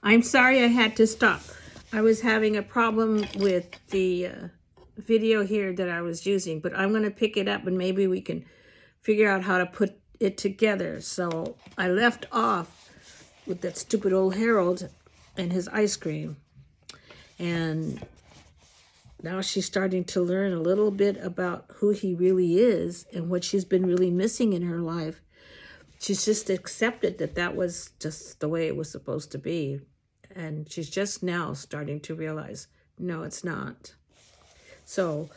I'm sorry I had to stop. I was having a problem with the video here that I was using, but I'm going to pick it up and maybe we can figure out how to put it together. So I left off with that stupid old Harold and his ice cream. And now she's starting to learn a little bit about who he really is and what she's been really missing in her life. She's just accepted that that was just the way it was supposed to be. And she's just now starting to realize, no, it's not. So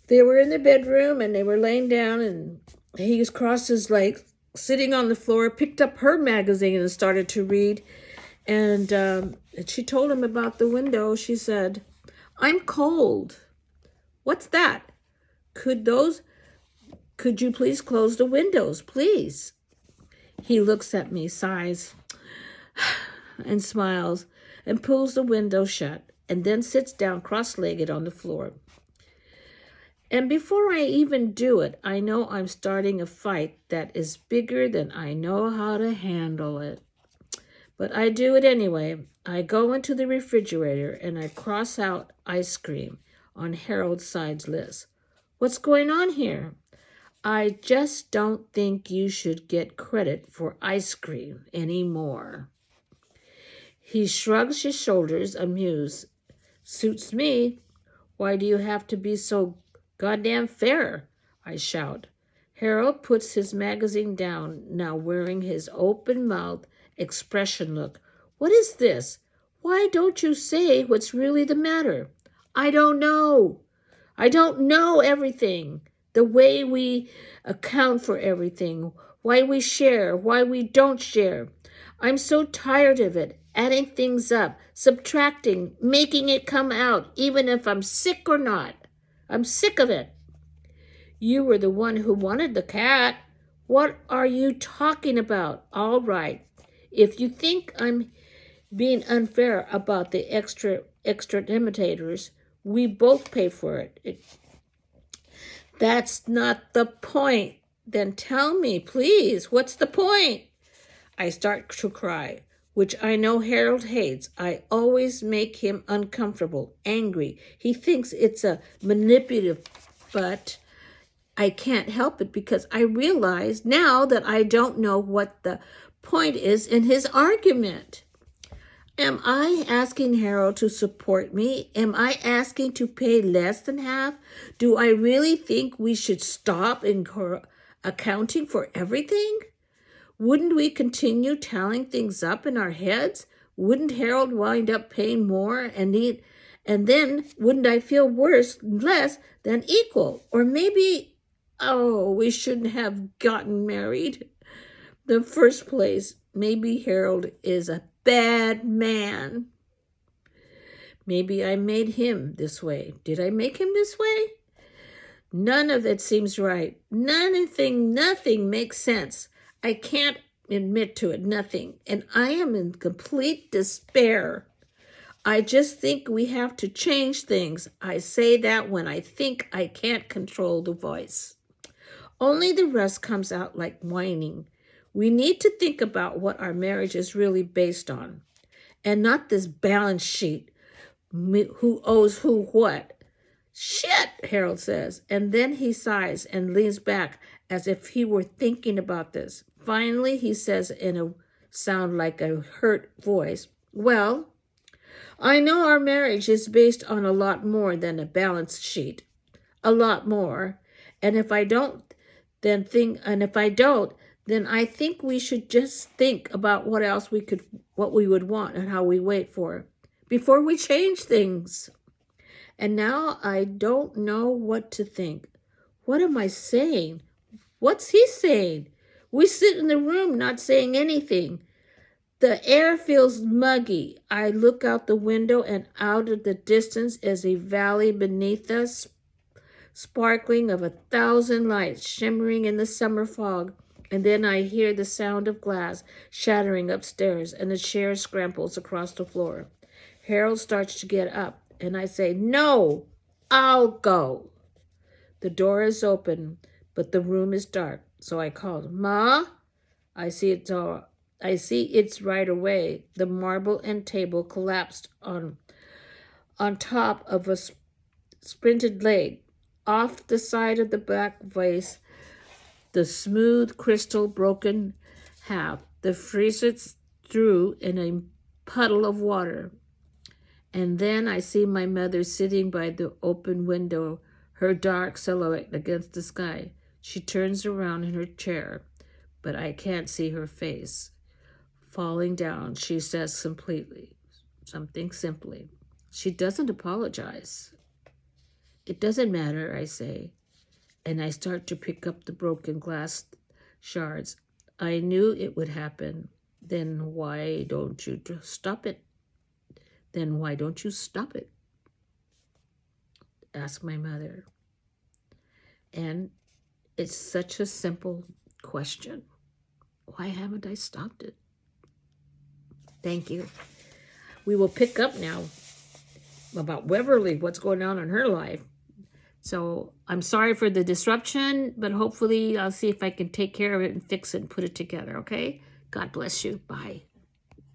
they were in the bedroom and they were laying down and he was crossed his legs, sitting on the floor, picked up her magazine and started to read. And she told him about the window. She said, I'm cold. What's that? Could you please close the windows, please? He looks at me, sighs, and smiles, and pulls the window shut, and then sits down cross-legged on the floor. And before I even do it, I know I'm starting a fight that is bigger than I know how to handle it. But I do it anyway. I go into the refrigerator and I cross out ice cream on Harold's sides list. What's going on here? I just don't think you should get credit for ice cream anymore. He shrugs his shoulders, amused. Suits me. Why do you have to be so goddamn fair? I shout. Harold puts his magazine down, now wearing his open mouth expression look. What is this? Why don't you say what's really the matter? I don't know. I don't know everything. The way we account for everything, why we share, why we don't share. I'm so tired of it, adding things up, subtracting, making it come out, even if I'm sick or not. I'm sick of it. You were the one who wanted the cat. What are you talking about? All right. If you think I'm being unfair about the extra imitators, we both pay for it. That's not the point. Then tell me, please, what's the point? I start to cry, which I know Harold hates. I always make him uncomfortable, angry. He thinks it's a manipulative, but I can't help it because I realize now that I don't know what the point is in his argument. Am I asking Harold to support me? Am I asking to pay less than half? Do I really think we should stop accounting for everything? Wouldn't we continue tallying things up in our heads? Wouldn't Harold wind up paying more and then wouldn't I feel less than equal? Or maybe, we shouldn't have gotten married in the first place. Maybe Harold is a bad man. Maybe I made him this way. Did I make him this way? None of it seems right. Nothing makes sense. I can't admit to it, nothing. And I am in complete despair. I just think we have to change things. I say that when I think I can't control the voice. Only the rest comes out like whining. We need to think about what our marriage is really based on, and not this balance sheet, who owes who what. Shit, Harold says, and then he sighs and leans back as if he were thinking about this. Finally, he says in a sound like a hurt voice, well, I know our marriage is based on a lot more than a balance sheet. A lot more. And if I don't, then I think we should just think about what we would want and how we wait for it before we change things. And now I don't know what to think. What am I saying? What's he saying? We sit in the room not saying anything. The air feels muggy. I look out the window and out of the distance is a valley beneath us, sparkling of 1,000 lights shimmering in the summer fog. And then I hear the sound of glass shattering upstairs and the chair scrambles across the floor. Harold starts to get up and I say, no, I'll go. The door is open, but the room is dark. So I called, Ma? I see it's all I see it's right away. The marble and table collapsed on top of a sprinted leg. Off the side of the back vase, the smooth crystal broken half. The freezer threw in a puddle of water. And then I see my mother sitting by the open window, her dark silhouette against the sky. She turns around in her chair, but I can't see her face. Falling down, she says something simply. She doesn't apologize. It doesn't matter, I say, and I start to pick up the broken glass shards. I knew it would happen. Then why don't you stop it? Then why don't you stop it? Asked my mother. And it's such a simple question. Why haven't I stopped it? Thank you. We will pick up now about Beverly, what's going on in her life. So I'm sorry for the disruption, but hopefully I'll see if I can take care of it and fix it and put it together, okay? God bless you. Bye.